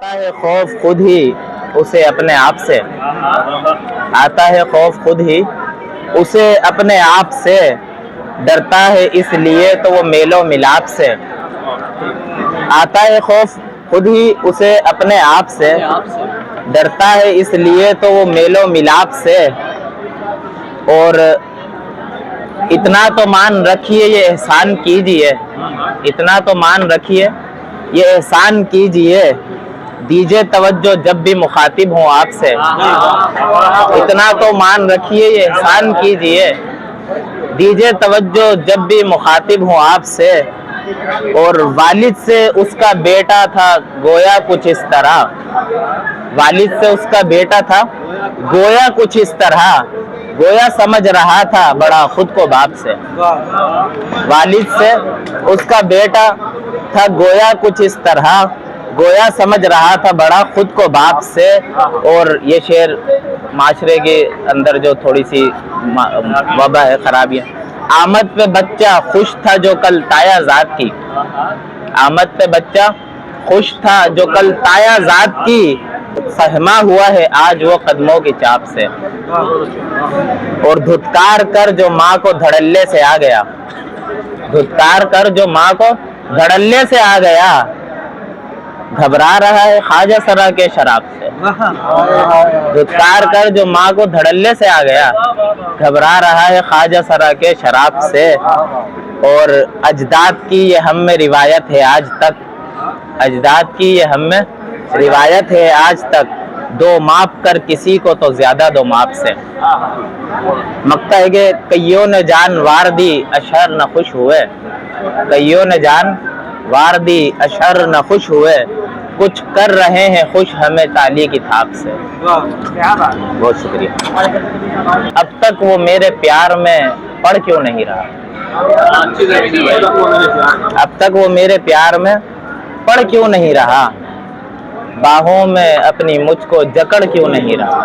आता है खौफ खुद ही उसे अपने आप से, आता है खौफ खुद ही उसे अपने आप से, डरता है इसलिए तो वो मेलो मिलाप से। आता है खौफ खुद ही उसे अपने आप से, डरता है इसलिए तो वो मेलो मिलाप से। और इतना तो मान रखिए ये एहसान कीजिए, इतना तो मान रखिए ये एहसान कीजिए, दीजिए तवज्जो जब भी मुखातिब हूँ आपसे। इतना तो मान रखिए ये एहसान कीजिए, दीजिए तवज्जो जब भी मुखातिब हूँ आपसे। और वालिद से उसका बेटा था गोया कुछ इस तरह, वालिद से उसका बेटा था गोया कुछ इस तरह, गोया समझ रहा था बड़ा खुद को बाप से। वालिद से उसका बेटा था गोया कुछ इस तरह, गोया समझ रहा था बड़ा खुद को बाप से। और ये शेर माशरे के अंदर जो थोड़ी सी वबा है, खराबियाँ। आमद पे बच्चा खुश था जो कल ताया जात की, आमद पे बच्चा खुश था जो कल ताया जात की, सहमा हुआ है आज वो कदमों की चाप से। और धुतकार कर जो माँ को धड़ल्ले से आ गया, धुतकार कर जो माँ को धड़ल्ले से आ गया, घबरा रहा है ख्वाजा सरा के शराब से। धुतकार कर जो माँ को धड़ल्ले से आ गया, घबरा रहा है ख्वाजा सरा के शराब से। और अजदाद की ये हम में रिवायत है आज तक, अजदाद की ये हम में रिवायत है आज तक, दो माप कर किसी को तो ज्यादा दो माप से। मक्ता है कि कईयों ने जान वार दी अशर न खुश हुए, कईयों ने जान वार दी अशर न खुश हुए, कुछ कर रहे हैं खुश हमें ताली की थाप से। बहुत शुक्रिया। अब तक वो मेरे प्यार में पड़ क्यों नहीं रहा, अब तक वो मेरे प्यार में पड़ क्यों नहीं रहा, बाहों में अपनी मुझको जकड़ क्यों नहीं रहा।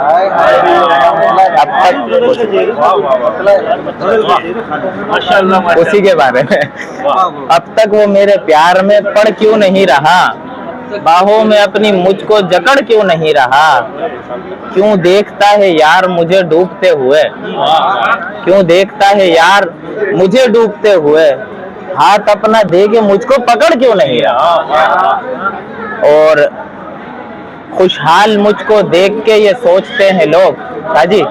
अब तक उसी के बारे में, अब तक वो मेरे प्यार में पड़ क्यों नहीं रहा, बाहों में अपनी मुझको जकड़ क्यों नहीं रहा। क्यों देखता है यार मुझे डूबते हुए, क्यों देखता है यार मुझे डूबते हुए, हाथ अपना दे के मुझको पकड़ क्यों नहीं रहा। और खुशहाल मुझको देख के ये सोचते हैं लोग, हाजी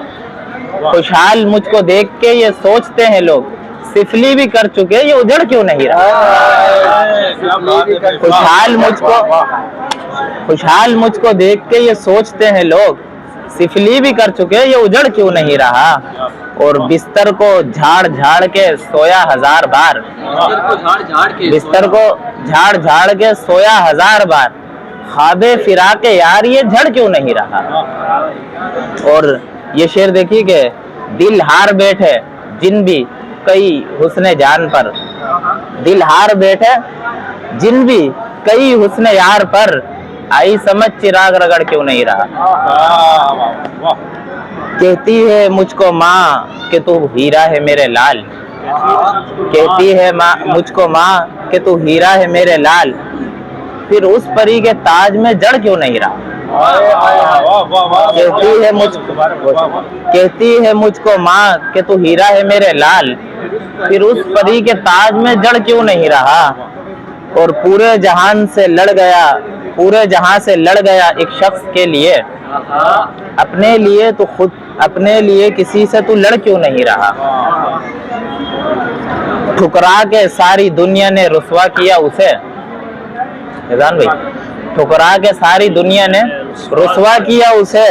खुशहाल मुझको देख के ये सोचते हैं लोग, सिफली भी कर चुके ये उजड़ क्यों नहीं रहा। खुशहाल मुझको देख के ये सोचते हैं लोग, सिफली भी कर चुके ये उजड़ क्यों नहीं रहा। और बिस्तर को झाड़ झाड़ के सोया 1000 बार, बिस्तर को झाड़ झाड़ के सोया 1000 बार, ख्वाबे फिराके यार ये झड़ क्यों नहीं रहा। और ये शेर देखिए कि दिल हार बैठे जिन भी कई हुस्ने जान पर, दिल हार बैठे जिन भी कई हुस्ने यार पर, आई समझ चिराग रगड़ क्यों नहीं रहा। कहती है मुझको माँ कि तू हीरा है मेरे लाल, कहती है माँ मुझको माँ कि तू हीरा है मेरे लाल, फिर उस परी के ताज में जड़ क्यों नहीं रहा। कहती है मुझको माँ कि तू हीरा है मेरे लाल, फिर उस परी के ताज में जड़ क्यों नहीं रहा। और पूरे जहान से लड़ गया, पूरे जहां से लड़ गया एक शख्स के लिए, अपने लिए तो खुद, अपने लिए किसी से तू लड़ क्यों नहीं रहा। ठुकरा के सारी दुनिया ने रुसवा किया उसे, फैजान भाई, ठुकरा के सारी दुनिया ने रुसवा किया उसे,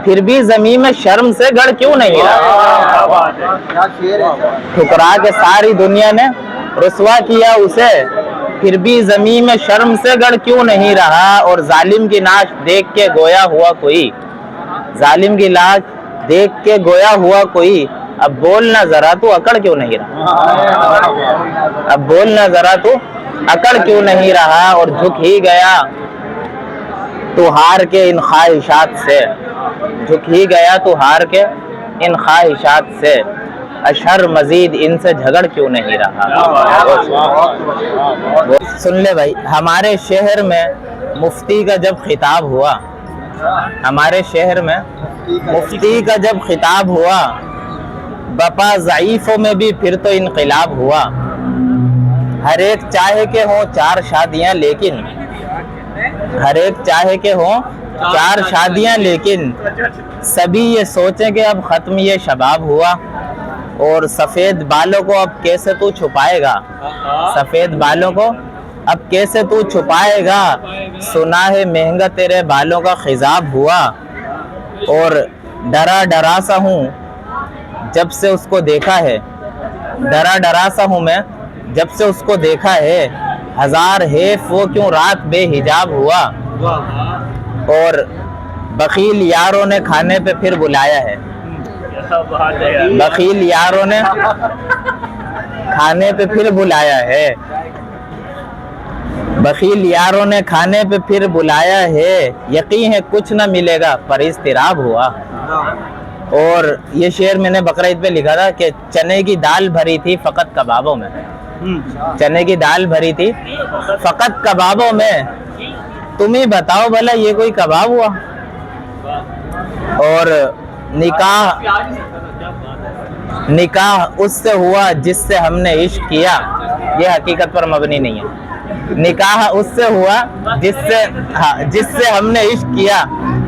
फिर भी ज़मीन में शर्म से गड़ क्यों नहीं रहा। ठुकरा के सारी दुनिया ने रुसवा किया उसे, फिर भी ज़मीन में शर्म से गड़ क्यों नहीं रहा। और जालिम की नाश देख के गोया हुआ कोई, जालिम की लाश देख के गोया हुआ कोई, अब बोलना जरा तू अकड़ क्यों नहीं रहा, अब बोलना जरा तू अकड़ क्यों नहीं रहा। और झुक ही गया तू हार के इन ख्वाहिशात से, झुक ही गया तू हार के इन ख्वाहिशात से, अशर मजीद इनसे झगड़ क्यों नहीं रहा। सुन ले भाई, हमारे शहर में मुफ्ती का जब खिताब हुआ, हमारे शहर में मुफ्ती का जब खिताब हुआ, बपा ज़ईफ़ों में भी फिर तो इनकलाब हुआ। हर एक चाहे के हों 4 शादियां, लेकिन हर एक चाहे के हों 4 शादियां, लेकिन सभी ये सोचें कि अब ख़त्म ये शबाब हुआ। और सफ़ेद बालों को अब कैसे तू छुपाएगा, सफ़ेद बालों को अब कैसे तू छुपाएगा। सुना है महंगा तेरे बालों का खिजाब हुआ। और डरा डरा सा हूँ जब से उसको देखा है, डरा डरा सा हूँ मैं जब से उसको देखा है। हजार हैफ वो क्यों रात बेहिजाब हुआ। और बखील यारों ने खाने पे फिर बुलाया है, बखील यारों ने खाने पे फिर बुलाया है, बखील यारों ने खाने पे फिर बुलाया है। यकीन है कुछ ना मिलेगा पर इस्तिराब हुआ। और ये शेर मैंने बकरा ईद पे लिखा था कि चने की दाल भरी थी फ़कत कबाबों में, चने की दाल भरी थी फ़कत कबाबों में। तुम ही बताओ भला ये कोई कबाब हुआ। और निकाह उससे हुआ जिससे हमने इश्क किया, ये हकीकत पर मबनी नहीं है। निकाह उससे हुआ जिससे हमने इश्क किया,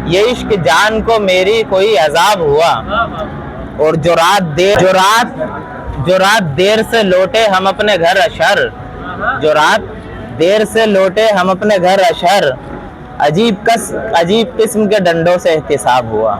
ये इश्क जान को मेरी कोई अजाब हुआ। और जो रात देर से लौटे हम अपने घर अशर, जो रात देर से लौटे हम अपने घर अशर, अजीब किस्म के डंडों से एहतिसाब हुआ।